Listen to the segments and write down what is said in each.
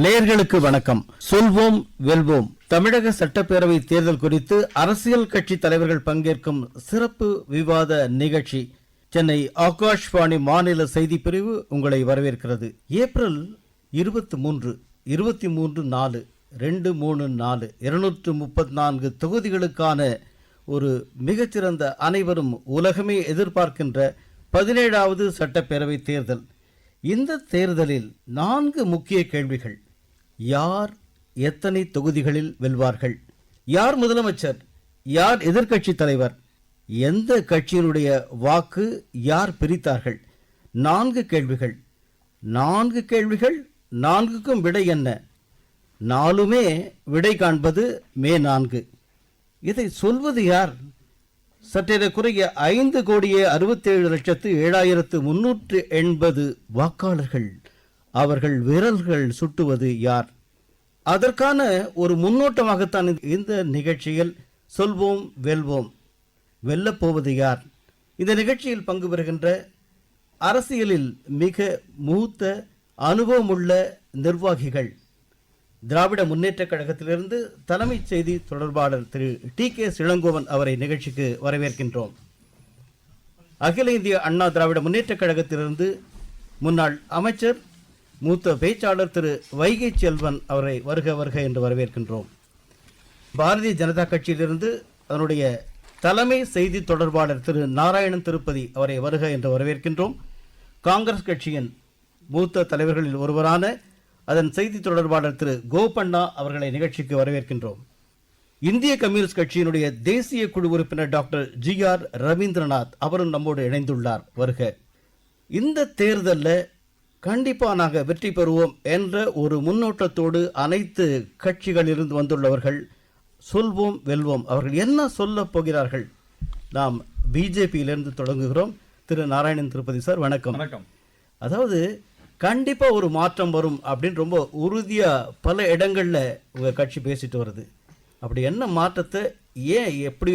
நேயர்களுக்கு வணக்கம். சொல்வோம் வெல்வோம் தமிழக சட்டப்பேரவை தேர்தல் குறித்து அரசியல் கட்சி தலைவர்கள் பங்கேற்கும் சிறப்பு விவாத நிகழ்ச்சி சென்னை ஆகாஷ்வாணி மாநில செய்திப் பிரிவு உங்களை வரவேற்கிறது. ஏப்ரல் 23 4 234 தொகுதிகளுக்கான ஒரு மிகச்சிறந்த அனைவரும் உலகமே எதிர்பார்க்கின்ற 17வது சட்டப்பேரவை தேர்தல். இந்த தேர்தலில் 4 முக்கிய கேள்விகள். யார் எத்தனை தொகுதிகளில் வெல்வார்கள்? யார் முதலமைச்சர்? யார் எதிர்க்கட்சி தலைவர்? எந்த கட்சியினுடைய வாக்கு யார் பிரித்தார்கள்? 4 கேள்விகள். 4 கேள்விகள், 4க்கும் விடை என்ன? 4மே விடை காண்பது மே 4. இதை சொல்வது யார்? சற்றேறக்குறைய 5,67,07,380 வாக்காளர்கள். அவர்கள் விரல்கள் சுட்டுவது யார்? அதற்கான ஒரு முன்னோட்டமாகத்தான் இந்த நிகழ்ச்சியில் சொல்வோம் வெல்வோம். வெல்லப்போவது யார்? இந்த நிகழ்ச்சியில் பங்கு பெறுகின்ற அரசியலில் மிக மூத்த அனுபவமுள்ள நிர்வாகிகள். திராவிட முன்னேற்றக் கழகத்திலிருந்து தலைமை செய்தி தொடர்பாளர் திரு TK இளங்கோவன் அவரை நிகழ்ச்சிக்கு வரவேற்கின்றோம். அகில இந்திய அண்ணா திராவிட முன்னேற்றக் கழகத்திலிருந்து முன்னாள் அமைச்சர் மூத்த பேச்சாளர் திரு வைகை செல்வன் அவரை வருக வருக என்று வரவேற்கின்றோம். பாரதிய ஜனதா கட்சியிலிருந்து அதனுடைய தலைமை செய்தி தொடர்பாளர் திரு நாராயணன் திருப்பதி அவரை வருக என்று வரவேற்கின்றோம். காங்கிரஸ் கட்சியின் மூத்த தலைவர்களில் ஒருவரான அதன் செய்தி தொடர்பாளர் திரு கோபண்ணா அவர்களை நிகழ்ச்சிக்கு வரவேற்கின்றோம். இந்திய கம்யூனிஸ்ட் கட்சியினுடைய தேசிய குழு உறுப்பினர் டாக்டர் GR ரவீந்திரநாத் அவரும் நம்மோடு இணைந்துள்ளார். வருக. இந்த தேர்தலில் கண்டிப்பாக நாங்கள் வெற்றி பெறுவோம் என்ற ஒரு முன்னோட்டத்தோடு அனைத்து கட்சிகளிலிருந்து வந்துள்ளவர்கள் சொல்வோம் வெல்வோம் அவர்கள் என்ன சொல்ல போகிறார்கள்? நாம் பிஜேபியிலிருந்து தொடங்குகிறோம். திரு நாராயணன் திருப்பதி சார் வணக்கம். வணக்கம். அதாவது கண்டிப்பாக ஒரு மாற்றம் வரும் அப்படின்னு ரொம்ப உறுதியாக பல இடங்களில் உங்கள் கட்சி பேசிட்டு வருது. அப்படி என்ன மாற்றத்தை ஏன் எப்படி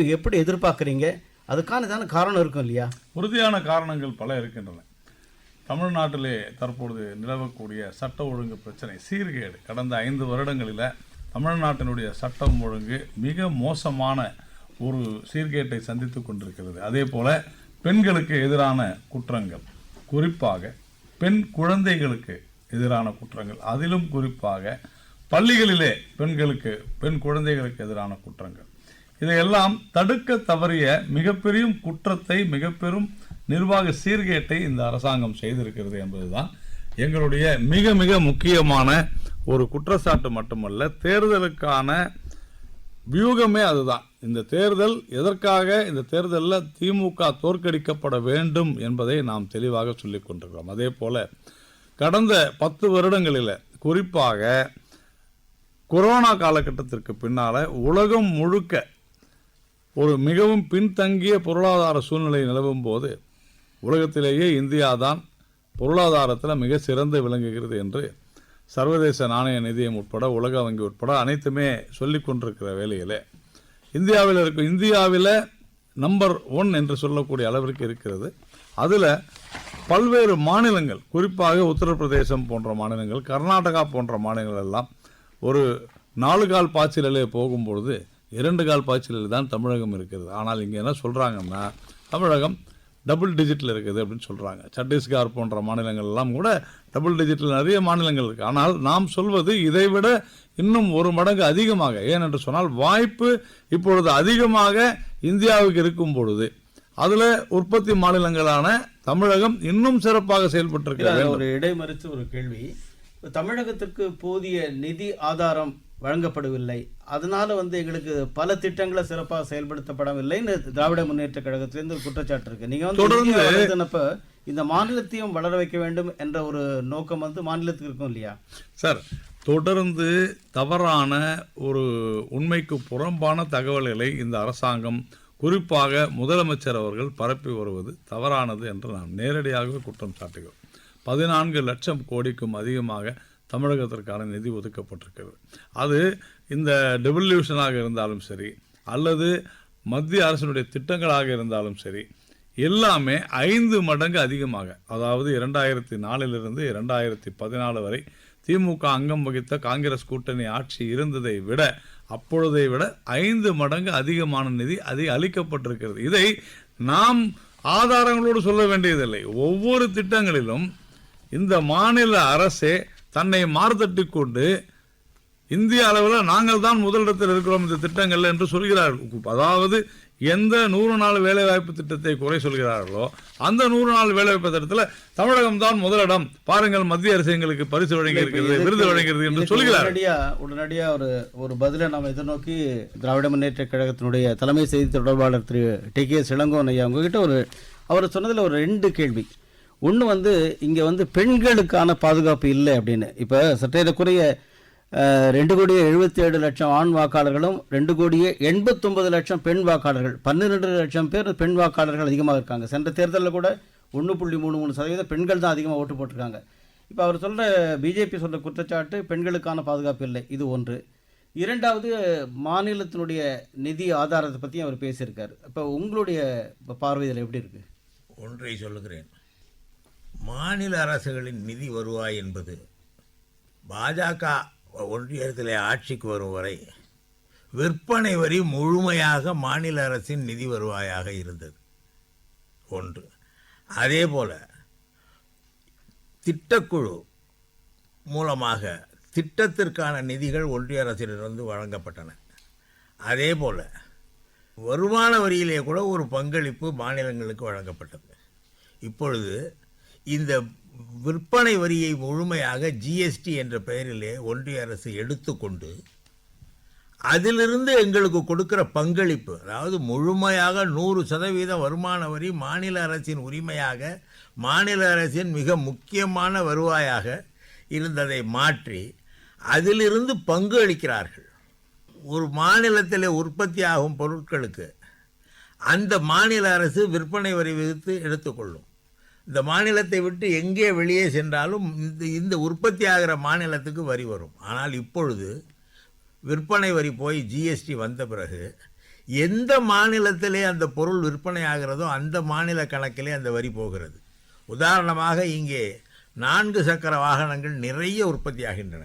எதிர்பார்க்குறீங்க? அதுக்கான காரணம் இருக்கும் இல்லையா? உறுதியான காரணங்கள் பல இருக்கின்றன. தமிழ்நாட்டிலே தற்பொழுது நிலவக்கூடிய சட்ட ஒழுங்கு பிரச்சனை, சீர்கேடு கடந்த 5 வருடங்களில் தமிழ்நாட்டினுடைய சட்டம் ஒழுங்கு மிக மோசமான ஒரு சீர்கேட்டை சந்தித்து கொண்டிருக்கிறது. அதே போல பெண்களுக்கு எதிரான குற்றங்கள், குறிப்பாக பெண் குழந்தைகளுக்கு எதிரான குற்றங்கள், அதிலும் குறிப்பாக பள்ளிகளிலே பெண் குழந்தைகளுக்கு எதிரான குற்றங்கள், இதையெல்லாம் தடுக்க தவறிய மிகப்பெரிய குற்றத்தை, மிகப்பெரும் நிர்வாக சீர்கேட்டை இந்த அரசாங்கம் செய்திருக்கிறது என்பதுதான் எங்களுடைய மிக மிக முக்கியமான ஒரு குற்றச்சாட்டு. மட்டுமல்ல, தேர்தலுக்கான வியூகமே அதுதான். இந்த தேர்தல் எதற்காக, இந்த தேர்தலில் திமுக தோற்கடிக்கப்பட வேண்டும் என்பதை நாம் தெளிவாக சொல்லிக் கொண்டிருக்கிறோம். அதே போல கடந்த 10 வருடங்களில், குறிப்பாக கொரோனா காலகட்டத்திற்கு பின்னால உலகம் முழுக்க ஒரு மிகவும் பின்தங்கிய பொருளாதார சூழ்நிலை நிலவும் போது உலகத்திலேயே இந்தியா தான் பொருளாதாரத்தில் மிக சிறந்து விளங்குகிறது என்று சர்வதேச நாணய நிதியம் உட்பட, உலக வங்கி உட்பட அனைத்துமே சொல்லிக் கொண்டிருக்கிற வேளையில் இந்தியாவில் நம்பர் 1 என்று சொல்லக்கூடிய அளவிற்கு இருக்கிறது. அதில் பல்வேறு மாநிலங்கள், குறிப்பாக உத்தரப்பிரதேசம் போன்ற மாநிலங்கள், கர்நாடகா போன்ற மாநிலங்கள் எல்லாம் ஒரு 4 கால் பாய்ச்சலிலே போகும்பொழுது 2 கால் பாய்ச்சலில் தான் தமிழகம் இருக்கிறது. ஆனால் இங்கே என்ன சொல்கிறாங்கன்னா, தமிழகம் டபுள் டிஜிட்டில் இருக்குது அப்படின்னு சொல்கிறாங்க. சத்தீஸ்கர் போன்ற மாநிலங்கள் எல்லாம் கூட டபுள் டிஜிட்டில் நிறைய மாநிலங்கள் இருக்குது. ஆனால் நாம் சொல்வது இதைவிட இன்னும் 1 மடங்கு அதிகமாக, ஏனென்று சொன்னால் வாய்ப்பு இப்பொழுது அதிகமாக இந்தியாவுக்கு இருக்கும் பொழுது அதில் உற்பத்தி மாநிலங்களான தமிழகம் இன்னும் சிறப்பாக செயல்பட்டிருக்கிறது. ஒரு இடைமறித்து ஒரு கேள்வி. தமிழகத்திற்கு போதிய நிதி ஆதாரம் வழங்கப்படவில்லை, அதனால எங்களுக்கு பல திட்டங்களை சிறப்பாக செயல்படுத்தப்படவில்லைன்னு திராவிட முன்னேற்ற கழகத்திலிருந்து ஒரு குற்றச்சாட்டு இருக்கு. நீங்க தொடர்ந்து இந்த மாநிலத்தையும் வளர வைக்க வேண்டும் என்ற ஒரு நோக்கம் மாநிலத்துக்கு இருக்கும் இல்லையா சார்? தொடர்ந்து தவறான ஒரு உண்மைக்கு புறம்பான தகவல்களை இந்த அரசாங்கம், குறிப்பாக முதலமைச்சர் அவர்கள் பரப்பி வருவது தவறானது என்று நாம் நேரடியாக குற்றம் சாட்டுகிறோம். 14 லட்சம் கோடிக்கும் அதிகமாக தமிழகத்திற்கான நிதி ஒதுக்கப்பட்டிருக்கிறது. அது இந்த டெவல்யூஷனாக இருந்தாலும் சரி, அல்லது மத்திய அரசினுடைய திட்டங்களாக இருந்தாலும் சரி, எல்லாமே 5 மடங்கு அதிகமாக, அதாவது 2004 2014 வரை திமுக அங்கம் வகித்த காங்கிரஸ் கூட்டணி ஆட்சி இருந்ததை விட அப்பொழுதை விட 5 மடங்கு அதிகமான நிதி அளிக்கப்பட்டிருக்கிறது. இதை நாம் ஆதாரங்களோடு சொல்ல வேண்டியதில்லை. ஒவ்வொரு திட்டங்களிலும் இந்த மாநில அரசே தன்னை மார்த்தட்டி கொண்டு இந்திய அளவில் நாங்கள் தான் முதலிடத்தில் இருக்கிறோம் இந்த திட்டங்கள் என்று சொல்கிறார்கள். அதாவது எந்த 100 நாள் வேலைவாய்ப்பு திட்டத்தை குறை சொல்கிறார்களோ அந்த 100 நாள் வேலைவாய்ப்பு திட்டத்தில் தமிழகம் தான் முதலிடம், பாருங்கள் மத்திய அரசு எங்களுக்கு பரிசு வழங்கி இருக்கிறது, விருது வழங்குகிறது என்று சொல்கிறார். உடனடியா ஒரு பதிலை நாம் எதிர்நோக்கி திராவிட முன்னேற்ற கழகத்தினுடைய தலைமை செய்தி தொடர்பாளர் திரு டி.கே. இளங்கோவன் ஐயா உங்ககிட்ட அவர் சொன்னதில் ஒரு 2 கேள்வி. ஒன்று இங்கே பெண்களுக்கான பாதுகாப்பு இல்லை அப்படின்னு. இப்போ சற்றேறக்குறைய 2,77,00,000 ஆண் வாக்காளர்களும் 2,89,00,000 பெண் வாக்காளர்கள், 12 லட்சம் பேர் பெண் வாக்காளர்கள் அதிகமாக இருக்காங்க. சென்ற தேர்தலில் கூட 1.33% பெண்கள் தான் அதிகமாக ஓட்டு போட்டிருக்காங்க. இப்போ அவர் சொல்கிற பிஜேபி சொல்கிற குற்றச்சாட்டு பெண்களுக்கான பாதுகாப்பு இல்லை, இது ஒன்று. இரண்டாவது, மாநிலத்தினுடைய நிதி ஆதாரத்தை பற்றி அவர் பேசியிருக்கார். இப்போ உங்களுடைய பார்வையில் எப்படி இருக்குது? ஒன்றை சொல்லுகிறேன். மாநில அரசுகளின் நிதி வருவாய் என்பது பாஜக ஒன்றியத்தில் ஆட்சிக்கு வரும் வரை விற்பனை வரி முழுமையாக மாநில அரசின் நிதி வருவாயாக இருந்தது. ஒன்று. அதே போல திட்டக்குழு மூலமாக திட்டத்திற்கான நிதிகள் ஒன்றிய அரசிலிருந்து வழங்கப்பட்டன. அதே போல வருமான வரியிலே கூட ஒரு பங்களிப்பு மாநிலங்களுக்கு வழங்கப்பட்டது. இப்பொழுது இந்த விற்பனை வரியை முழுமையாக ஜிஎஸ்டி என்ற பெயரிலே ஒன்றிய அரசு எடுத்துக்கொண்டு அதிலிருந்து எங்களுக்கு கொடுக்கிற பங்களிப்பு, அதாவது முழுமையாக 100% வருமான வரி மாநில அரசின் உரிமையாக, மாநில அரசின் மிக முக்கியமான வருவாயாக இருந்ததை மாற்றி அதிலிருந்து பங்கு அளிக்கிறார்கள். ஒரு மாநிலத்தில் உற்பத்தியாகும் பொருட்களுக்கு அந்த மாநில அரசு விற்பனை வரி விதித்து எடுத்துக்கொள்ளும். இந்த மாநிலத்தை விட்டு எங்கே வெளியே சென்றாலும் இந்த உற்பத்தி ஆகிற மாநிலத்துக்கு வரி வரும். ஆனால் இப்பொழுது விற்பனை வரி போய் ஜிஎஸ்டி வந்த பிறகு எந்த மாநிலத்திலே அந்த பொருள் விற்பனை ஆகிறதோ அந்த மாநில கணக்கிலே அந்த வரி போகிறது. உதாரணமாக இங்கே 4 சக்கர வாகனங்கள் நிறைய உற்பத்தி ஆகின்றன.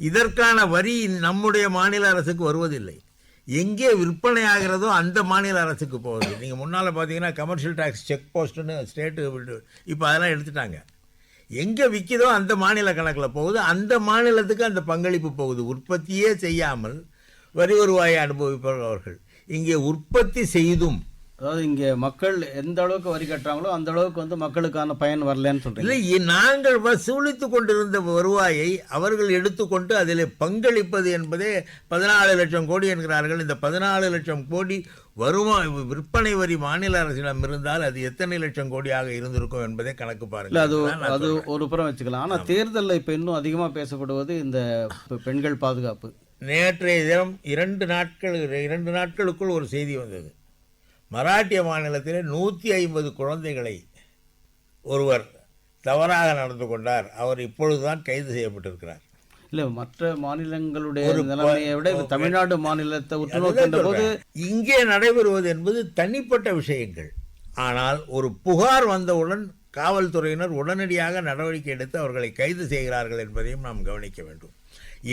இதற்கான வரி நம்முடைய மாநில அரசுக்கு வருவதில்லை. எங்கே விற்பனை ஆகிறதோ அந்த மாநில அரசுக்கு போகுது. நீங்கள் முன்னால் பார்த்தீங்கன்னா கமர்ஷியல் டேக்ஸ் செக் போஸ்ட்டுன்னு ஸ்டேட்டு இப்போ அதெல்லாம் எடுத்துட்டாங்க. எங்கே விற்கிதோ அந்த மாநில கணக்கில் போகுது, அந்த மாநிலத்துக்கு அந்த பங்களிப்பு போகுது. உற்பத்தியே செய்யாமல் வரி வருவாயை அனுபவிப்பவர்கள் இங்கே உற்பத்தி செய்தும், அதாவது இங்கே மக்கள் எந்த அளவுக்கு வரி கட்டுறாங்களோ அந்த அளவுக்கு மக்களுக்கான பயன் வரலன்னு சொல்றீங்க. இல்லை, நாங்கள் வசூலித்து கொண்டிருந்த வருவாயை அவர்கள் எடுத்துக்கொண்டு அதில் பங்களிப்பது என்பதே 14 லட்சம் கோடி என்கிறார்கள். இந்த 14 லட்சம் கோடி விற்பனை வரி மாநில அரசிடம் இருந்தால் அது எத்தனை லட்சம் கோடியாக இருந்திருக்கும் என்பதை கணக்கு பாருங்கள். அது ஒரு புறம் வச்சுக்கலாம். ஆனால் தேர்தலில் இப்போ இன்னும் அதிகமாக பேசப்படுவது இந்த பெண்கள் பாதுகாப்பு. நேற்றைய தினம் 2 நாட்களுக்குள் ஒரு செய்தி வந்தது. மராட்டிய மாநிலத்தில் 150 குழந்தைகளை ஒருவர் தவறாக நடந்து கொண்டார். அவர் இப்பொழுதுதான் கைது செய்யப்பட்டிருக்கிறார். இல்லை, மற்ற மாநிலங்களுடைய நிலைமையை விட தமிழ்நாடு மாநிலத்தை உற்றுநோக்கின்ற போது இங்கே நடைபெறுவது என்பது தனிப்பட்ட விஷயங்கள். ஆனால் ஒரு புகார் வந்தவுடன் காவல்துறையினர் உடனடியாக நடவடிக்கை எடுத்து அவர்களை கைது செய்கிறார்கள் என்பதையும் நாம் கவனிக்க வேண்டும்.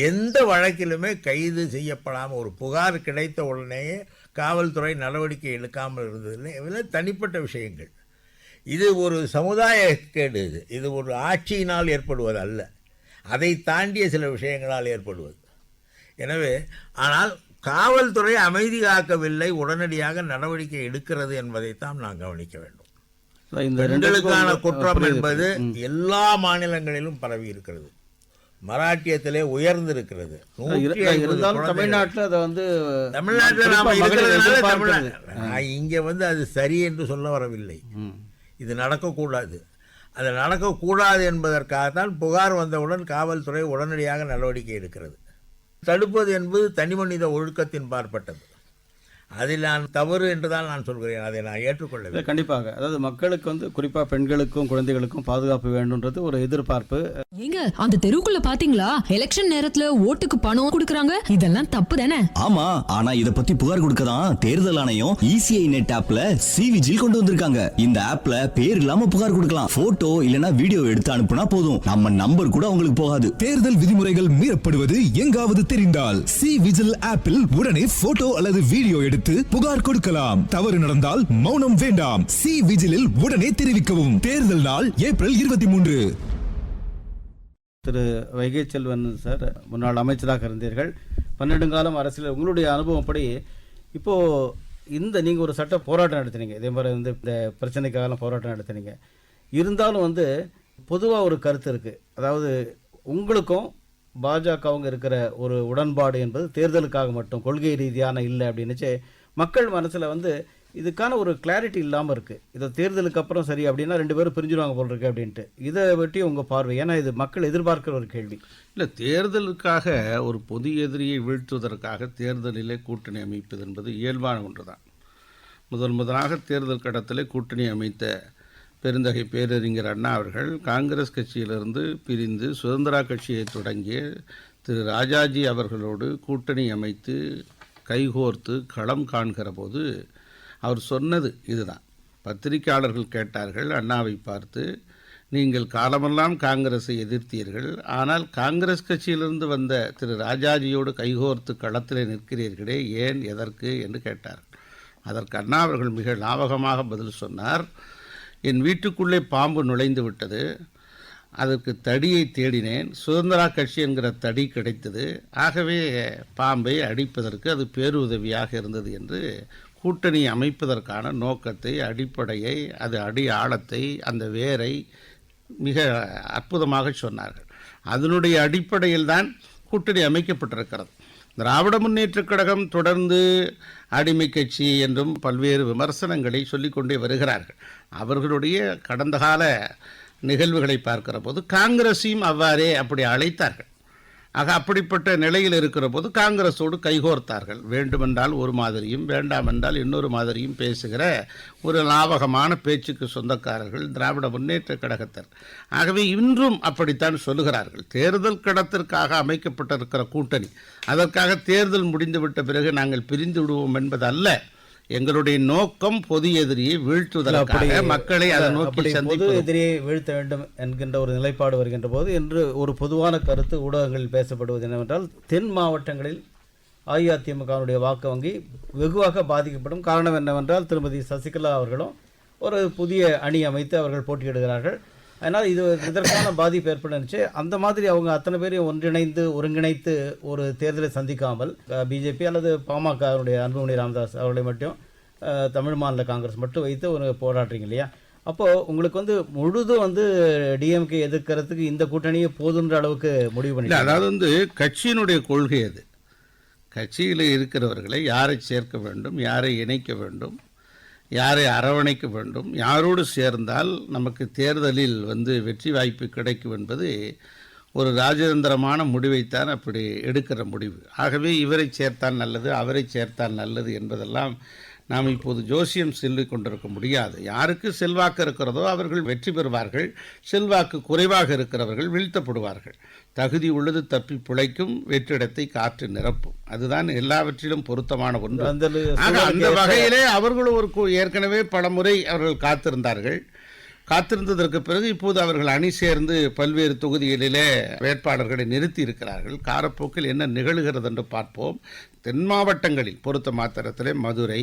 எந்த வழக்கிலுமே கைது செய்யப்படாமல் ஒரு புகார் கிடைத்த உடனேயே காவல்துறை நடவடிக்கை எடுக்காமல் இருந்ததில்லை. இதில் தனிப்பட்ட விஷயங்கள். இது ஒரு சமுதாய கேடு. இது ஒரு ஆட்சியினால் ஏற்படுவது அல்ல, அதை தாண்டிய சில விஷயங்களால் ஏற்படுவது. எனவே ஆனால் காவல்துறை அமைதி காக்கவில்லை, உடனடியாக நடவடிக்கை எடுக்கிறது என்பதைத்தான் நான் கவனிக்க வேண்டும். பெண்களுக்கான குற்றம் என்பது எல்லா மாநிலங்களிலும் பரவி இருக்கிறது. மராட்டியத்திலே உயர்ந்திருக்கிறது. தமிழ்நாட்டில் இங்கே அது சரி என்று சொல்ல வரவில்லை. இது நடக்கக்கூடாது. அது நடக்கக்கூடாது என்பதற்காகத்தான் புகார் வந்தவுடன் காவல்துறை உடனடியாக நடவடிக்கை எடுக்கிறது. தடுப்பது என்பது தனி மனித ஒழுக்கத்தின் பார்ப்பட்டது. அதில் நான் தவறு என்று தான் நான் சொல்கிறேன். அதை நான் ஏற்றுக்கொள்ளவில்லை. இல்லை, கண்டிப்பாக. அதாவது மக்களுக்கு வந்து குறிப்பாக பெண்களுக்கும் குழந்தைகளுக்கும் பாதுகாப்பு வேண்டும்ன்றது ஒரு எதிர்பார்ப்பு. ஏங்க அந்த தெருவுக்குள்ள பாத்தீங்களா, எலெக்ஷன் நேரத்துல ஓட்டுக்கு பணம் கொடுக்கறாங்க, இதெல்லாம் தப்பு தானே? ஆமா, ஆனா இத பத்தி புகார் கொடுக்கதான் தேர்தல் ஆணையம் ECI நெட் ஆப்ல சிவிஜில் கொண்டு வந்திருக்காங்க. இந்த ஆப்ல பேர் இல்லாம புகார் கொடுக்கலாம். போட்டோ இல்லனா வீடியோ எடுத்து அனுப்புனா போதும், நம்ம நம்பர் கூட உங்களுக்கு போகாது. தேர்தல் விதிமுறைகள் மீறப்படுவது எங்காவது தெரிந்தால் சிவிஜில் ஆப்பில் உடனே போட்டோ அல்லது வீடியோ எடுத்து புகார் கொடுக்கலாம். தவறு நடந்தால் மௌனம் வேண்டாம். சிவிஜிலில் உடனே தெரிவிக்கவும். தேர்தல் நாள் ஏப்ரல் 23. திரு வைகை செல்வன் சார், முன்னாள் அமைச்சராக இருந்தீர்கள், 12 காலம் அரசியல். உங்களுடைய அனுபவப்படி இப்போது நீங்கள் ஒரு சட்ட போராட்டம் நடத்தினீங்க, இதே மாதிரி வந்து இந்த பிரச்சனைக்காக போராட்டம் நடத்தினீங்க. இருந்தாலும் வந்து பொதுவாக ஒரு கருத்து இருக்குது, அதாவது உங்களுக்கும் பாஜகவுங்க இருக்கிற ஒரு உடன்பாடு என்பது தேர்தலுக்காக மட்டும், கொள்கை ரீதியான இல்லை அப்படின்னுச்சு மக்கள் மனசில் வந்து இதுக்கான ஒரு கிளாரிட்டி இல்லாமல் இருக்குது. இதை தேர்தலுக்கு அப்புறம் சரி அப்படின்னா 2 பேரும் பிரிஞ்சிருவாங்க போல் இருக்கு அப்படின்ட்டு. இதை பற்றி உங்கள் பார்வை? ஏன்னா இது மக்கள் எதிர்பார்க்கிற ஒரு கேள்வி. இல்லை, தேர்தலுக்காக ஒரு பொது எதிரியை வீழ்த்துவதற்காக தேர்தலிலே கூட்டணி அமைப்பது என்பது இயல்பான ஒன்று தான். முதலாக தேர்தல் கடத்திலே கூட்டணி அமைத்த பெருந்தகை பேரறிஞர் அண்ணா அவர்கள் காங்கிரஸ் கட்சியிலிருந்து பிரிந்து சுதந்திரா கட்சியை தொடங்கிய திரு ராஜாஜி அவர்களோடு கூட்டணி அமைத்து கைகோர்த்து களம் காண்கிற போது அவர் சொன்னது இதுதான். பத்திரிகையாளர்கள் கேட்டார்கள் அண்ணாவை பார்த்து, நீங்கள் காலமெல்லாம் காங்கிரஸை எதிர்த்தீர்கள், ஆனால் காங்கிரஸ் கட்சியிலிருந்து வந்த திரு ராஜாஜியோடு கைகோர்த்து களத்தில் நிற்கிறீர்களே, ஏன், எதற்கு என்று கேட்டார்கள். அதற்கு அண்ணா அவர்கள் மிக லாவகமாக பதில் சொன்னார், என் வீட்டுக்குள்ளே பாம்பு நுழைந்து விட்டது, அதற்கு தடியை தேடினேன், சுதந்திரா கட்சி என்கிற தடி கிடைத்தது, ஆகவே பாம்பை அடிப்பதற்கு அது பேருதவியாக இருந்தது என்று கூட்டணி அமைப்பதற்கான நோக்கத்தை, அடிப்படையை, அது அடி ஆழத்தை, அந்த வேரை மிக அற்புதமாக சொன்னார்கள். அதனுடைய அடிப்படையில் தான் கூட்டணி அமைக்கப்பட்டிருக்கிறது. திராவிட முன்னேற்றக் கழகம் தொடர்ந்து அடிமை கட்சி என்றும் பல்வேறு விமர்சனங்களை சொல்லிக்கொண்டே வருகிறார்கள். அவர்களுடைய கடந்த கால நிகழ்வுகளை பார்க்கிற போது காங்கிரஸையும் அவ்வாறே அப்படி அழைத்தார்கள். ஆக அப்படிப்பட்ட நிலையில் இருக்கிற போது காங்கிரஸோடு கைகோர்த்தார்கள். வேண்டுமென்றால் ஒரு மாதிரியும் வேண்டாம் என்றால் இன்னொரு மாதிரியும் பேசுகிற ஒரு லாவகமான பேச்சுக்கு சொந்தக்காரர்கள் திராவிட முன்னேற்ற கழகத்தர். ஆகவே இன்றும் அப்படித்தான் சொல்லுகிறார்கள். தேர்தல் கடத்திற்காக அமைக்கப்பட்டிருக்கிற கூட்டணி, அதற்காக தேர்தல் முடிந்துவிட்ட பிறகு நாங்கள் பிரிந்து விடுவோம் என்பது அல்ல. எங்களுடைய நோக்கம் பொது எதிரியை வீழ்த்துவதற்காக மக்களை அதை நோக்கி பொது எதிரியை வீழ்த்த வேண்டும் என்கின்ற ஒரு நிலைப்பாடு வருகின்ற போது என்று ஒரு பொதுவான கருத்து ஊடகங்களில் பேசப்படுவது என்னவென்றால், தென் மாவட்டங்களில் அஇஅதிமுகவுடைய வாக்கு வங்கி வெகுவாக பாதிக்கப்படும். காரணம் என்னவென்றால், திருமதி சசிகலா அவர்களும் ஒரு புதிய அணி அமைத்து அவர்கள் போட்டியிடுகிறார்கள். அதனால் இதற்கான பாதிப்பு ஏற்பட்டுச்சு. அந்த மாதிரி அவங்க அத்தனை பேரையும் ஒருங்கிணைத்து ஒரு தேர்தலை சந்திக்காமல் பிஜேபி அல்லது பாமகவுடைய அன்புமணி ராமதாஸ் அவர்களை மட்டும், தமிழ் மாநில காங்கிரஸ் மட்டும் வைத்து ஒரு போராடுறீங்க இல்லையா? அப்போது உங்களுக்கு வந்து முழுதும் வந்து டிஎம்கே எதிர்க்கிறதுக்கு இந்த கூட்டணியை போதுன்ற அளவுக்கு முடிவு பண்ணி, அதாவது கட்சியினுடைய கொள்கை அது. கட்சியில் இருக்கிறவர்களை யாரை சேர்க்க வேண்டும், யாரை இணைக்க வேண்டும், யாரை அரவணைக்க வேண்டும், யாரோடு சேர்ந்தால் நமக்கு தேர்தலில் வெற்றி வாய்ப்பு கிடைக்கும் என்பது ஒரு ராஜதந்திரமான முடிவைத்தான் அப்படி எடுக்கிற முடிவு. ஆகவே இவரை சேர்த்தால் நல்லது, அவரை சேர்த்தால் நல்லது என்பதெல்லாம் நாம் இப்போது ஜோசியம் சொல்லிக் கொண்டிருக்க முடியாது. யாருக்கு செல்வாக்கு இருக்கிறதோ அவர்கள் வெற்றி பெறுவார்கள், செல்வாக்கு குறைவாக இருக்கிறவர்கள் வீழ்த்தப்படுவார்கள். தகுதி உள்ளது தப்பி பிழைக்கும், வெற்றிடத்தை காற்று நிரப்பும். அதுதான் எல்லாவற்றிலும் பொருத்தமான ஒன்று. அந்த வகையிலே அவர்களும் ஏற்கனவே பல முறை அவர்கள் காத்திருந்ததற்கு பிறகு இப்போது அவர்கள் அணி சேர்ந்து பல்வேறு தொகுதிகளிலே வேட்பாளர்களை நிறுத்தி இருக்கிறார்கள். காலப்போக்கில் என்ன நிகழ்கிறது என்று பார்ப்போம். தென் மாவட்டங்களில் பொறுத்த மாத்திரத்திலே மதுரை,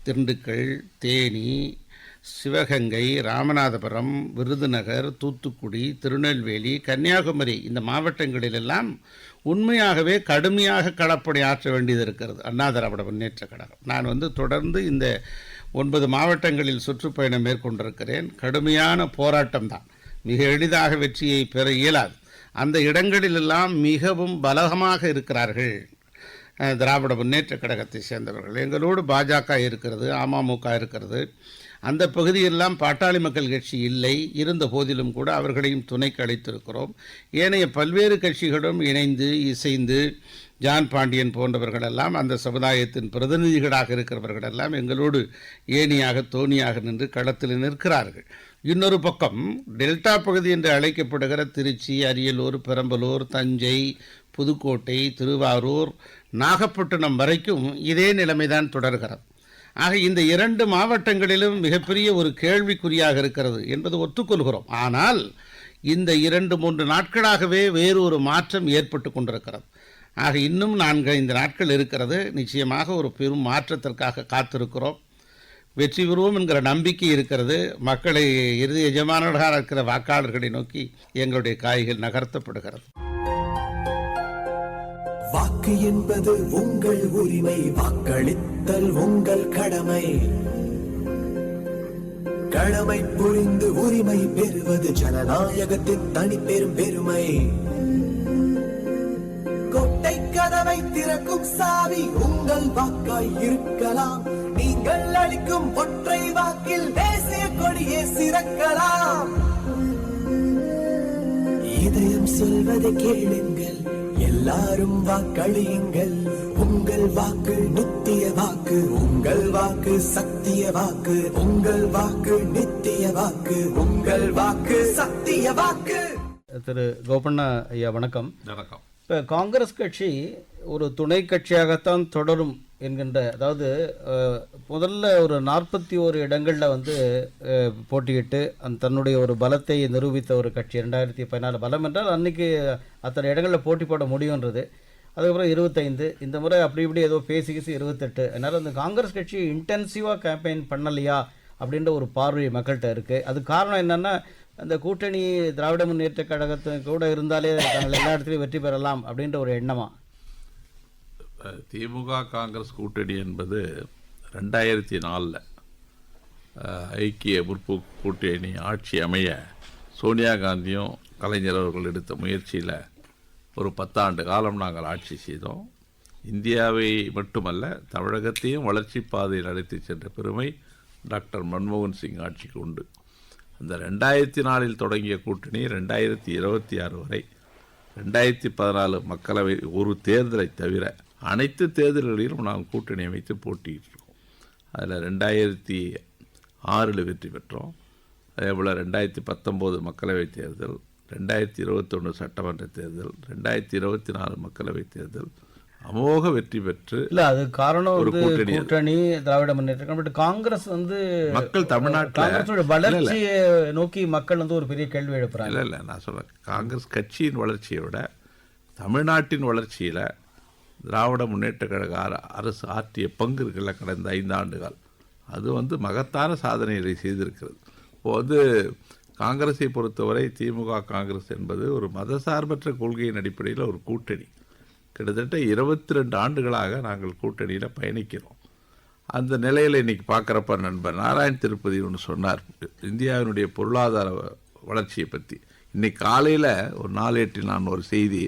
திண்டுக்கல், தேனி, சிவகங்கை, ராமநாதபுரம், விருதுநகர், தூத்துக்குடி, திருநெல்வேலி, கன்னியாகுமரி, இந்த மாவட்டங்களிலெல்லாம் உண்மையாகவே கடுமையாக களப்பணி ஆற்ற வேண்டியது இருக்கிறது அண்ணா திராவிட முன்னேற்ற கழகம். நான் தொடர்ந்து இந்த 9 மாவட்டங்களில் சுற்றுப்பயணம் மேற்கொண்டிருக்கிறேன். கடுமையான போராட்டம் தான், மிக எளிதாக வெற்றியை பெற இயலாது. அந்த இடங்களிலெல்லாம் மிகவும் பலகமாக இருக்கிறார்கள் திராவிட முன்னேற்ற கழகத்தை சேர்ந்தவர்கள். எங்களோடு பாஜக இருக்கிறது, அமமுக இருக்கிறது, அந்த பகுதியெல்லாம் பாட்டாளி மக்கள் கட்சி இல்லை. இருந்த போதிலும் கூட அவர்களையும் துணைக்கு அழைத்திருக்கிறோம். ஏனைய பல்வேறு கட்சிகளும் இணைந்து இசைந்து ஜான் பாண்டியன் போன்றவர்களெல்லாம் அந்த சமுதாயத்தின் பிரதிநிதிகளாக இருக்கிறவர்களெல்லாம் எங்களோடு ஏணியாக தோணியாக நின்று களத்தில் நிற்கிறார்கள். இன்னொரு பக்கம் டெல்டா பகுதி என்று அழைக்கப்படுகிற திருச்சி, அரியலூர், பெரம்பலூர், தஞ்சை, புதுக்கோட்டை, திருவாரூர், நாகப்பட்டினம் வரைக்கும் இதே நிலைமைதான் தொடர்கிறது. ஆக இந்த 2 மாவட்டங்களிலும் மிகப்பெரிய ஒரு கேள்விக்குறியாக இருக்கிறது என்பது ஒத்துக்கொள்கிறோம். ஆனால் இந்த 2-3 நாட்களாகவே வேறு ஒரு மாற்றம் ஏற்பட்டு கொண்டிருக்கிறது. ஆக இன்னும் 4-5 நாட்கள் இருக்கிறது. நிச்சயமாக ஒரு பெரும் மாற்றத்திற்காக காத்திருக்கிறோம். வெற்றி பெறுவோம் என்கிற நம்பிக்கை இருக்கிறது. மக்களை இறுதி எஜமானர்களாக இருக்கிற வாக்காளர்களை நோக்கி எங்களுடைய காய்கள் நகர்த்தப்படுகிறது. வாக்கு என்பது உங்கள் உரிமை, வாக்களித்தல் உங்கள் கடமை. கடமை புரிந்து உரிமை பெறுவது ஜனநாயகத்தின் தனிப்பெரும் பெருமை. கோட்டை கதவை திறக்கும் சாவி உங்கள் வாக்காய் இருக்கலாம். நீங்கள் அளிக்கும் ஒற்றை வாக்கில் தேசிய கொடியே சிறக்கலாம். இதயம் சொல்வதை கேளுங்கள், எல்லாரும் வாக்களியுங்கள். உங்கள் வாக்கு நித்திய வாக்கு, உங்கள் வாக்கு சத்திய வாக்கு. உங்கள் வாக்கு நித்திய வாக்கு, உங்கள் வாக்கு சத்திய வாக்கு. திரு கோபண்ணா ஐயா வணக்கம். வணக்கம். இப்போ காங்கிரஸ் கட்சி ஒரு துணை கட்சியாகத்தான் தொடரும் என்கின்ற, அதாவது முதல்ல ஒரு 41 இடங்களில் வந்து போட்டியிட்டு தன்னுடைய ஒரு பலத்தை நிரூபித்த ஒரு கட்சி. 2014 பலம் என்றால் அன்றைக்கி அத்தனை இடங்களில் போட்டி போட முடியுன்றது. அதுக்கப்புறம் 25, இந்த முறை அப்படி இப்படி ஏதோ பேசி 28. அதனால் அந்த காங்கிரஸ் கட்சி இன்டென்சிவாக கேம்பெயின் பண்ணலையா அப்படின்ற ஒரு பார்வை மக்கள்கிட்ட இருக்குது. அது காரணம் என்னென்னா, அந்த கூட்டணி திராவிட முன்னேற்ற கழகத்து கூட இருந்தாலே நாங்கள் எல்லா இடத்துலையும் வெற்றி பெறலாம் அப்படின்ற ஒரு எண்ணமா? திமுக காங்கிரஸ் கூட்டணி என்பது 2004 ஐக்கிய முற்போக்கு கூட்டணி ஆட்சி அமைய சோனியா காந்தியும் கலைஞர் அவர்கள் எடுத்த முயற்சியில் ஒரு 10 ஆண்டு காலம் நாங்கள் ஆட்சி செய்தோம். இந்தியாவை மட்டுமல்ல, தமிழகத்தையும் வளர்ச்சி பாதையில் அழைத்து சென்ற பெருமை டாக்டர் மன்மோகன் சிங் ஆட்சிக்கு உண்டு. அந்த 2004 தொடங்கிய கூட்டணி 2026 வரை 2014 மக்களவை ஒரு தேர்தலை தவிர அனைத்து தேர்தல்களிலும் நாம் கூட்டணி அமைத்து போட்டிட்டு இருக்கோம். அதில் 2006 வெற்றி பெற்றோம். அதேபோல் 2019 மக்களவை தேர்தல், 2021 சட்டமன்ற தேர்தல், 2024 மக்களவை தேர்தல் அமோக வெற்றி பெற்று. இல்லை, அது காரணம் ஒரு கூட்டணி திராவிட முன்னேற்ற. பட் காங்கிரஸ் வந்து மக்கள் தமிழ்நாட்டில் காங்கிரஸோட வளர்ச்சியை நோக்கி மக்கள் வந்து ஒரு பெரிய கேள்வி எழுப்புறாங்க. இல்லை நான் சொல்கிறேன், காங்கிரஸ் கட்சியின் வளர்ச்சியை விட தமிழ்நாட்டின் வளர்ச்சியில் திராவிட முன்னேற்ற கழக அரசு ஆற்றிய பங்கு இருக்குல்ல கடந்த 5 ஆண்டுகள், அது வந்து மகத்தான சாதனைகளை செய்திருக்கிறது. இப்போது காங்கிரஸை பொறுத்தவரை திமுக காங்கிரஸ் என்பது ஒரு மதசார்பற்ற கொள்கையின் அடிப்படையில் ஒரு கூட்டணி. கிட்டத்தட்ட 22 ஆண்டுகளாக நாங்கள் கூட்டணியில் பயணிக்கிறோம். அந்த நிலையில் இன்றைக்கி பார்க்குறப்ப நண்பர் நாராயண் திருப்பதி ஒன்று சொன்னார் இந்தியாவினுடைய பொருளாதார வளர்ச்சியை பற்றி. இன்றைக்கி காலையில் ஒரு 4-8 நான் ஒரு செய்தி,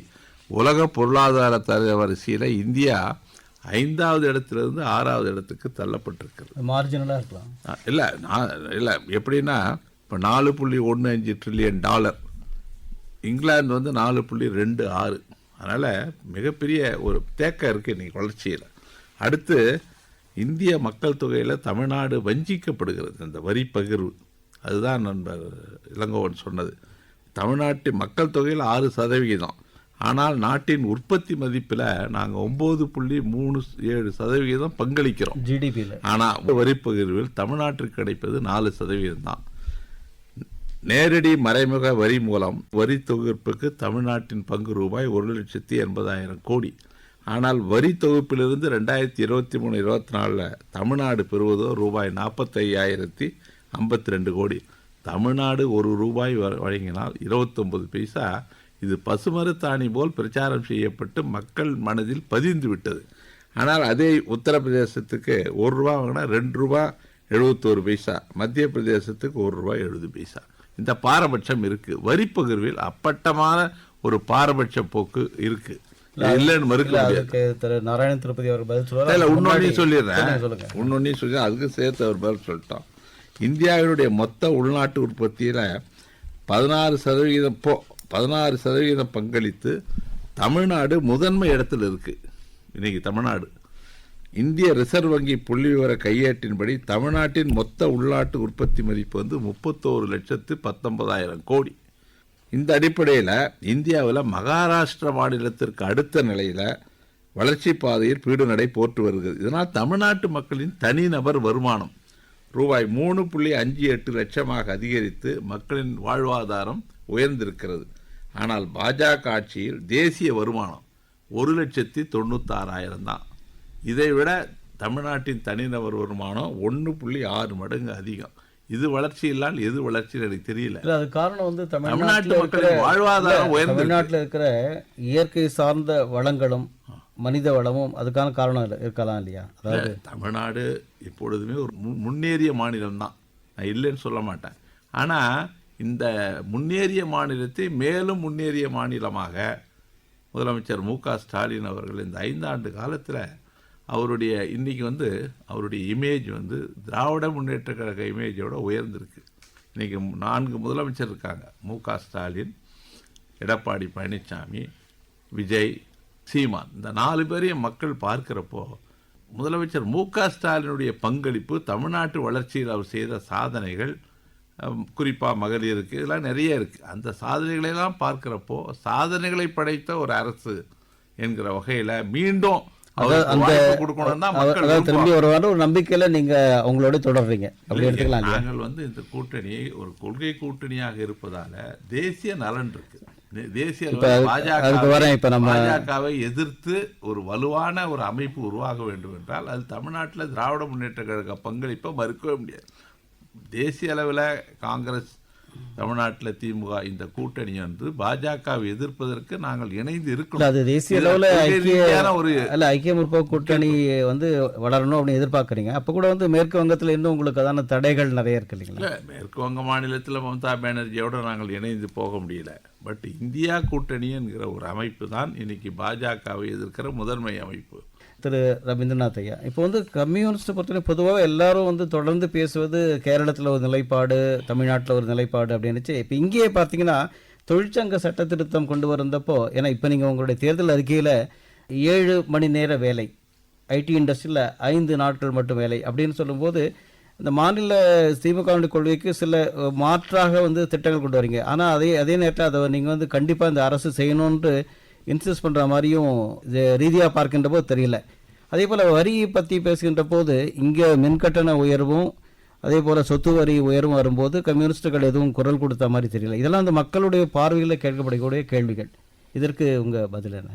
உலக பொருளாதார தர வரிசையில் இந்தியா 5வது இடத்துலேருந்து 6வது இடத்துக்கு தள்ளப்பட்டிருக்கிறது. மார்ஜினலாக இருக்கலாம். இல்லை எப்படின்னா, இப்போ $4.15 ட்ரில்லியன், இங்கிலாந்து வந்து 4.26. அதனால் மிகப்பெரிய ஒரு தேக்கம் இருக்குது இன்றைக்கி வளர்ச்சியில். அடுத்து இந்திய மக்கள் தொகையில் தமிழ்நாடு வஞ்சிக்கப்படுகிறது. அந்த வரி பகிர்வு, அதுதான் நண்பர் இளங்கோவன் சொன்னது. தமிழ்நாட்டின் மக்கள் தொகையில் 6%, ஆனால் நாட்டின் உற்பத்தி மதிப்பில் நாங்கள் 9.37% பங்களிக்கிறோம் ஜிடிபியில். ஆனால் வரி பகிர்வில் தமிழ்நாட்டிற்கு கிடைப்பது 4% தான். நேரடி மறைமுக வரி மூலம் வரி தொகுப்பிற்கு தமிழ்நாட்டின் பங்கு ரூபாய் 1,80,000 கோடி. ஆனால் வரி தொகுப்பிலிருந்து 2023-24 தமிழ்நாடு பெறுவதோ ரூபாய் 45,052 கோடி. தமிழ்நாடு ₹1 வழங்கினால் 29 பைசா. இது பசுமரத்தாணி போல் பிரச்சாரம் செய்யப்பட்டு மக்கள் மனதில் பதிந்து விட்டது. ஆனால் அதே உத்தரப்பிரதேசத்துக்கு ₹1 வாங்கினா ₹2.71 பைசா, மத்திய பிரதேசத்துக்கு ₹1.70. இந்த பாரபட்சம் இருக்குது. வரி பகிர்வில் அப்பட்டமான ஒரு பாரபட்ச போக்கு இருக்குது. இல்லைன்னு மறுக்க முடியாது. நாராயண திருப்பதி அவர் பதில் சொல்லுவார். இல்லை, இன்னொன்னையும் சொல்லிடுறேன், இன்னொன்னையும் சொல்லி அதுக்கு சேர்த்து அவர் பதில் சொல்லிட்டோம். இந்தியாவினுடைய மொத்த உள்நாட்டு உற்பத்தியில் 16% பங்களித்து தமிழ்நாடு முதன்மை இடத்துல இருக்கு. இன்னைக்கு தமிழ்நாடு இந்திய ரிசர்வ் வங்கி புள்ளி விவர கையேட்டின்படி தமிழ்நாட்டின் மொத்த உள்நாட்டு உற்பத்தி மதிப்பு வந்து 31,19,000 கோடி. இந்த அடிப்படையில் இந்தியாவில் மகாராஷ்டிர மாநிலத்திற்கு அடுத்த நிலையில் வளர்ச்சி பாதையில் பீடுநடை போட்டு வருகிறது. இதனால் தமிழ்நாட்டு மக்களின் தனிநபர் வருமானம் ரூபாய் 3.58 லட்சமாக அதிகரித்து மக்களின் வாழ்வாதாரம் உயர்ந்திருக்கிறது. ஆனால் பாஜக ஆட்சியில் தேசிய வருமானம் 1,96,000 தான். இதைவிட தமிழ்நாட்டின் தனிநபர் வருமானம் 1.6 மடங்கு அதிகம். இது வளர்ச்சி இல்லால் எது வளர்ச்சின்னு எனக்கு தெரியல. அது காரணம் வந்து தமிழ்நாட்டு மக்களின் வாழ்வாதாரம் உயர்ந்து தமிழ்நாட்டில் இருக்கிற இயற்கை சார்ந்த வளங்களும் மனித வளமும் அதுக்கான காரணம் இருக்கலாம் இல்லையா? அதாவது தமிழ்நாடு எப்பொழுதுமே ஒரு முன்னேறிய மாநிலம் தான், நான் இல்லைன்னு சொல்ல மாட்டேன். ஆனால் இந்த முன்னேறிய மாநிலத்தை மேலும் முன்னேறிய மாநிலமாக முதலமைச்சர் மு.க. ஸ்டாலின் அவர்கள் இந்த 5 ஆண்டு காலத்தில் அவருடைய இன்னைக்கு வந்து அவருடைய இமேஜ் வந்து திராவிட முன்னேற்ற கழக இமேஜோட உயர்ந்திருக்கு. இன்றைக்கி 4 முதலமைச்சர் இருக்காங்க. மு.க. ஸ்டாலின், எடப்பாடி பழனிசாமி, விஜய், சீமான். இந்த 4 பேரையும் மக்கள் பார்க்கிறப்போ முதலமைச்சர் மு.க. ஸ்டாலினுடைய பங்களிப்பு தமிழ்நாட்டு வளர்ச்சியில் அவர் செய்த சாதனைகள், குறிப்பாக மகளிருக்கு இதெல்லாம் நிறைய இருக்குது. அந்த சாதனைகளெல்லாம் பார்க்கிறப்போ சாதனைகளை படைத்த ஒரு அரசு என்கிற வகையில் மீண்டும் திரும்பி ஒரு நம்பிக்கையில நீங்க அவங்களோட தொடர்றீங்க. நாங்கள் வந்து இந்த கூட்டணி ஒரு கொள்கை கூட்டணியாக இருப்பதால தேசிய நலன் இருக்கு. தேசிய பாஜகவை எதிர்த்து ஒரு வலுவான ஒரு அமைப்பு உருவாக வேண்டும் என்றால் அது தமிழ்நாட்டில் திராவிட முன்னேற்ற கழக பங்களிப்பை மறுக்கவே முடியாது. தேசிய அளவில் காங்கிரஸ், தமிழ்நாட்டில் திமுக, இந்த கூட்டணி வந்து பாஜகவை எதிர்ப்பதற்கு நாங்கள் இணைந்து இருக்கணும். அது தேசிய அளவில் ஐக்கிய முற்போக்கு கூட்டணி வந்து வளரணும் அப்படின்னு எதிர்பார்க்குறீங்க. அப்போ கூட வந்து மேற்கு வங்கத்தில் இன்னும் உங்களுக்கு அதான தடைகள் நிறைய இருக்கு இல்லைங்களா? மேற்கு வங்க மாநிலத்தில் மம்தா பானர்ஜியோடு நாங்கள் இணைந்து போக முடியல. பட் இந்தியா கூட்டணி என்கிற ஒரு அமைப்பு தான் இன்னைக்கு பாஜகவை எதிர்க்கிற முதன்மை அமைப்பு. திரு ரவீந்திரநாத் ஐயா, இப்போ வந்து கம்யூனிஸ்ட் பொறுத்தவரை பொதுவாக எல்லாரும் வந்து தொடர்ந்து பேசுவது கேரளத்தில் ஒரு நிலைப்பாடு, தமிழ்நாட்டில் ஒரு நிலைப்பாடு அப்படின்னுச்சு. இப்போ இங்கேயே பார்த்தீங்கன்னா தொழிற்சங்க சட்ட திருத்தம் கொண்டு வந்தப்போ, ஏன்னா இப்போ நீங்கள் உங்களுடைய தேர்தல் அறிக்கையில் 7 மணி நேர வேலை, ஐடி இண்டஸ்ட்ரியில் 5 நாட்கள் மட்டும் வேலை அப்படின்னு சொல்லும்போது இந்த மாநில திமுகவுடைய கொள்கைக்கு சில மாற்றாக வந்து திட்டங்கள் கொண்டு வரீங்க. ஆனால் அதே நேரத்தில் அதை நீங்கள் வந்து கண்டிப்பாக இந்த அரசு செய்யணுன்ட்டு இன்சிஸ்ட் பண்ணுற மாதிரியும் ரீதியாக பார்க்கின்ற போது தெரியல. அதே போல் வரியை பற்றி பேசுகின்ற போது இங்கே மின்கட்டண உயர்வும் அதே போல் சொத்து வரி உயர்வும் வரும்போது கம்யூனிஸ்டுகள் எதுவும் குரல் கொடுத்த மாதிரி தெரியல. இதெல்லாம் அந்த மக்களுடைய பார்வையில் கேட்கப்படக்கூடிய கேள்விகள். இதற்கு உங்கள் பதில் என்ன?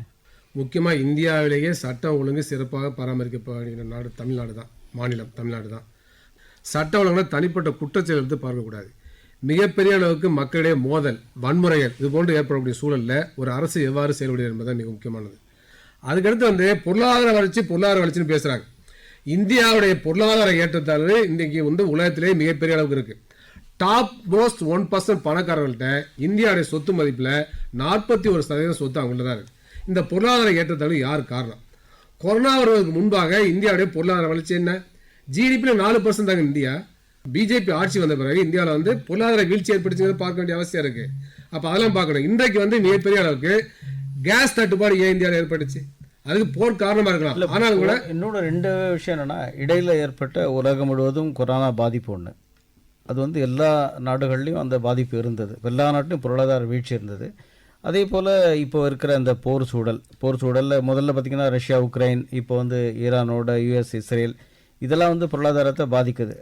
முக்கியமாக இந்தியாவிலேயே சட்டம் ஒழுங்கு சிறப்பாக பராமரிக்கப்படுகிற நாடு தமிழ்நாடு தான், மாநிலம் தமிழ்நாடு தான். சட்ட ஒழுங்குல தனிப்பட்ட குற்றச்செயல் எடுத்து பார்க்கக்கூடாது. மிகப்பெரிய அளவுக்கு மக்களிடையே மோதல், வன்முறைகள் இது போன்று ஏற்படக்கூடிய சூழலில் ஒரு அரசு எவ்வாறு செயல்படுகிறது என்பதுதான் மிக முக்கியமானது. அதுக்கடுத்து வந்து பொருளாதார வளர்ச்சின்னு பேசுகிறாங்க. இந்தியாவுடைய பொருளாதார ஏற்றத்தாழ்வு இன்றைக்கி வந்து உலகத்திலே மிகப்பெரிய அளவுக்கு இருக்குது. டாப் மோஸ்ட் 1% பணக்காரர்கள்ட்ட இந்தியாவுடைய சொத்து மதிப்பில் 41% சொத்து அவங்கள்ட்ட தான் இருக்குது. இந்த பொருளாதார ஏற்றத்தாழ்வு யார் காரணம்? கொரோனா வருவதற்கு முன்பாக இந்தியாவுடைய பொருளாதார வளர்ச்சி என்ன? ஜிடிபியில் 4% தாங்க இந்தியா. பிஜேபி ஆட்சி வந்த பிறகு இந்தியாவில் வந்து பொருளாதார வீழ்ச்சி ஏற்படுச்சுங்கிறது பார்க்க வேண்டிய அவசியம் இருக்குது. அப்போ அதெல்லாம் பார்க்கணும். இன்றைக்கு வந்து மிகப்பெரிய அளவுக்கு கேஸ் தட்டுப்பாடு ஏன் இந்தியாவில் ஏற்பட்டுச்சு? அதுக்கு போர் காரணமாக இருக்கலாம். ஆனால் கூட இன்னொரு 2 விஷயம் என்னென்னா, இடையில் ஏற்பட்ட உலகம் முழுவதும் கொரோனா பாதிப்பு ஒன்று, அது வந்து எல்லா நாடுகள்லையும் அந்த பாதிப்பு இருந்தது. எல்லா நாட்டிலும் பொருளாதார வீழ்ச்சி இருந்தது. அதே போல் இப்போ இருக்கிற அந்த போர் சூழலில் முதல்ல பார்த்திங்கன்னா ரஷ்யா, உக்ரைன், இப்போ வந்து ஈரானோட யுஎஸ், இஸ்ரேல், இதெல்லாம் வந்து பொருளாதாரத்தை பாதிக்குது.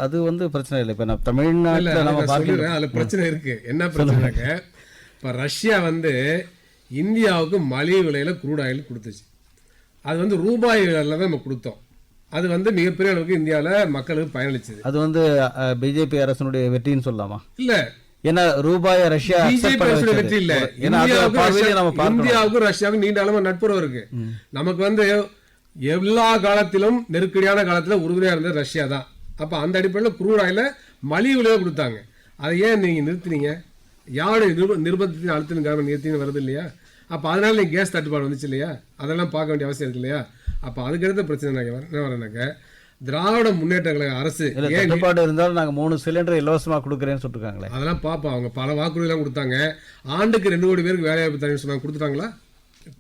அது வந்து பிரச்சனை இல்லை. இப்போ நான் தமிழ்நாட்டில் நம்ம பார்க்குறேன், அதில் பிரச்சனை இருக்குது. என்ன பிரச்சனைனாக்க, இப்போ ரஷ்யா வந்து இந்தியாவுக்கு மலிவு விலையில் குரூட் ஆயில் கொடுத்துச்சு. அது வந்து ரூபாய் விலையில் தான் நம்ம கொடுத்தோம். அது வந்து மிகப்பெரிய அளவுக்கு இந்தியாவில் மக்களுக்கு பயனளிச்சது. அது வந்து பிஜேபி அரசனுடைய வெற்றின்னு சொல்லலாமா? இல்லை, ஏன்னா ரூபாய் ரஷ்யா வெற்றி இல்லை. இந்தியாவுக்கும் ரஷ்யாவுக்கும் நீண்ட அளவு நட்புறவு இருக்கு. நமக்கு வந்து எல்லா காலத்திலும் நெருக்கடியான காலத்தில் உறுதுணையாக இருந்தது ரஷ்யா தான். அப்போ அந்த அடிப்படையில் குரூட் ஆயில மலிவு விலையாக கொடுத்தாங்க. அதை ஏன் நீங்கள் நிறுத்தினீங்க? யாருடைய நிர்பந்தத்தின் அழுத்தின நிறுத்தின்னு வருது இல்லையா? அப்போ அதனால நீங்கள் கேஸ் தட்டுப்பாடு வந்துச்சு இல்லையா? அதெல்லாம் பார்க்க வேண்டிய அவசியம் இருக்கு இல்லையா? அப்போ அதுக்கடுத்த பிரச்சனை என்ன வரேனாக்க, திராவிட முன்னேற்ற கழக அரசு இல்ல ஏன் தட்டுப்பாடு இருந்தாலும் நாங்க 3 சிலிண்டர் இலவசமா கொடுக்குறேன்னு சொல்லிருக்காங்களே. அதெல்லாம் பார்ப்போம். அவங்க பல வாக்குறுதிலாம் கொடுத்தாங்க. ஆண்டுக்கு 2 கோடி பேருக்கு வேலைவாய்ப்பு தரேன்னு சொன்னாங்க, கொடுத்துட்டாங்களா?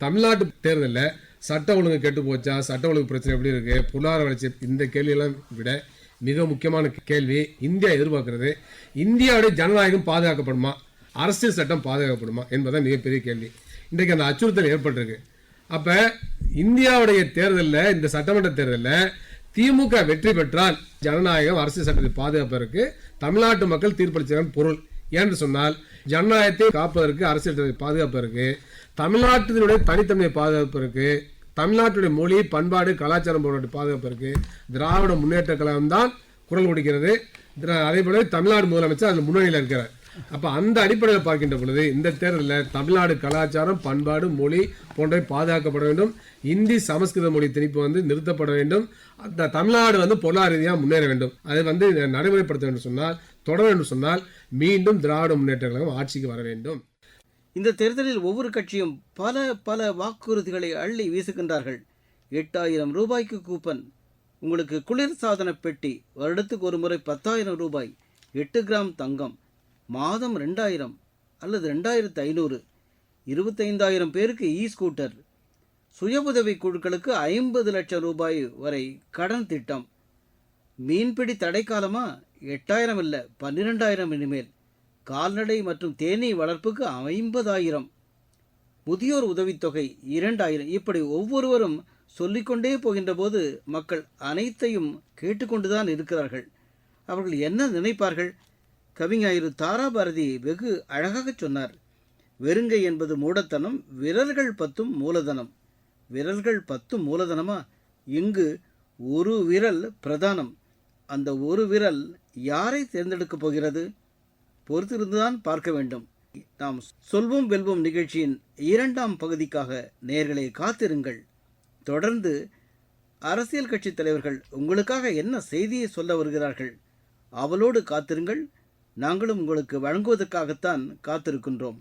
தமிழ்நாட்டு தேர்தலில் சட்ட ஒழுங்கு கெட்டு போச்சா, சட்ட ஒழுங்கு பிரச்சனை எப்படி இருக்கு, பொருளாதார வளர்ச்சி, இந்த கேள்வியெல்லாம் விட மிக முக்கியமான கேள்வி இந்தியா எதிர்பார்க்கிறது, இந்தியாவுடைய ஜனநாயகம் பாதுகாக்கப்படுமா, அரசியல் சட்டம் பாதுகாக்கப்படுமா என்பதுதான் மிகப்பெரிய கேள்வி. இன்றைக்கு அந்த அச்சுறுத்தல் ஏற்பட்டிருக்கு. அப்ப இந்தியாவுடைய தேர்தலில், இந்த சட்டமன்ற தேர்தலில் திமுக வெற்றி பெற்றால் ஜனநாயகம் அரசியல் சட்டத்தை பாதுகாப்பதற்கு தமிழ்நாட்டு மக்கள் தீர்ப்பளிச்சாங்க பொருள். ஏன்னு சொன்னால் ஜனநாயகத்தை காப்பதற்கு, அரசியல் சட்டத்தை பாதுகாப்பதற்கு, தமிழ்நாட்டினுடைய தனித்தன்மையை பாதுகாப்பதற்கு, தமிழ்நாட்டுடைய மொழி, பண்பாடு, கலாச்சாரம் போன்ற பாதுகாப்பதற்கு திராவிட முன்னேற்ற கழகம் தான் குரல் கொடுக்கிறது. அதே போல தமிழ்நாடு முதலமைச்சர் அதில் முன்னணியில் இருக்கிறார். அப்போ அந்த அடிப்படையில் பார்க்கின்ற பொழுது இந்த தேர்தலில் தமிழ்நாடு கலாச்சாரம், பண்பாடு, மொழி போன்றவை பாதுகாக்கப்பட வேண்டும். இந்தி, சமஸ்கிருத மொழி திணிப்பு நிறுத்தப்பட வேண்டும். அந்த தமிழ்நாடு பொருளாதார ரீதியாக முன்னேற வேண்டும். அதை நடைமுறைப்படுத்த வேண்டும் சொன்னால், தொடர வேண்டும் சொன்னால் மீண்டும் திராவிட முன்னேற்ற கழகம் ஆட்சிக்கு வர வேண்டும். இந்த தேர்தலில் ஒவ்வொரு கட்சியும் பல பல வாக்குறுதிகளை அள்ளி வீசுகின்றார்கள். 8000 ரூபாய்க்கு கூப்பன், உங்களுக்கு குளிர்சாதன பெட்டி, வருடத்துக்கு ஒரு முறை 10,000 ரூபாய், 8 கிராம் தங்கம், மாதம் 2000 அல்லது 2500, 25,000 பேருக்கு ஸ்கூட்டர், சுய உதவி குழுக்களுக்கு 50 லட்சம் ரூபாய் வரை கடன் திட்டம், மீன்பிடி தடைக்காலமா 8,000 இல்லை 12,000 இனிமேல், கால்நடை மற்றும் தேனீ வளர்ப்புக்கு 50,000, முதியோர் உதவித்தொகை 2,000. இப்படி ஒவ்வொருவரும் சொல்லிக்கொண்டே போகின்ற போது மக்கள் அனைத்தையும் கேட்டுக்கொண்டுதான் இருக்கிறார்கள். அவர்கள் என்ன நினைப்பார்கள்? கவிஞாயிரு தாராபாரதி வெகு அழகாக சொன்னார், வெறுங்கை என்பது மூடத்தனம், விரல்கள் 10 மூலதனம். விரல்கள் 10 மூலதனமா? இங்கு ஒரு விரல் பிரதானம். அந்த ஒரு விரல் யாரை தேர்ந்தெடுக்கப் போகிறது? பொறுத்திருந்துதான் பார்க்க வேண்டும். நாம் சொல்வோம் வெல்வோம் நிகழ்ச்சியின் 2ஆம் பகுதிக்காக நேயர்களை காத்திருங்கள். தொடர்ந்து அரசியல் கட்சி தலைவர்கள் உங்களுக்காக என்ன செய்தியை சொல்ல வருகிறார்கள், அவளோடு காத்திருங்கள். நாங்களும் உங்களுக்கு வழங்குவதற்காகத்தான் காத்திருக்கின்றோம்.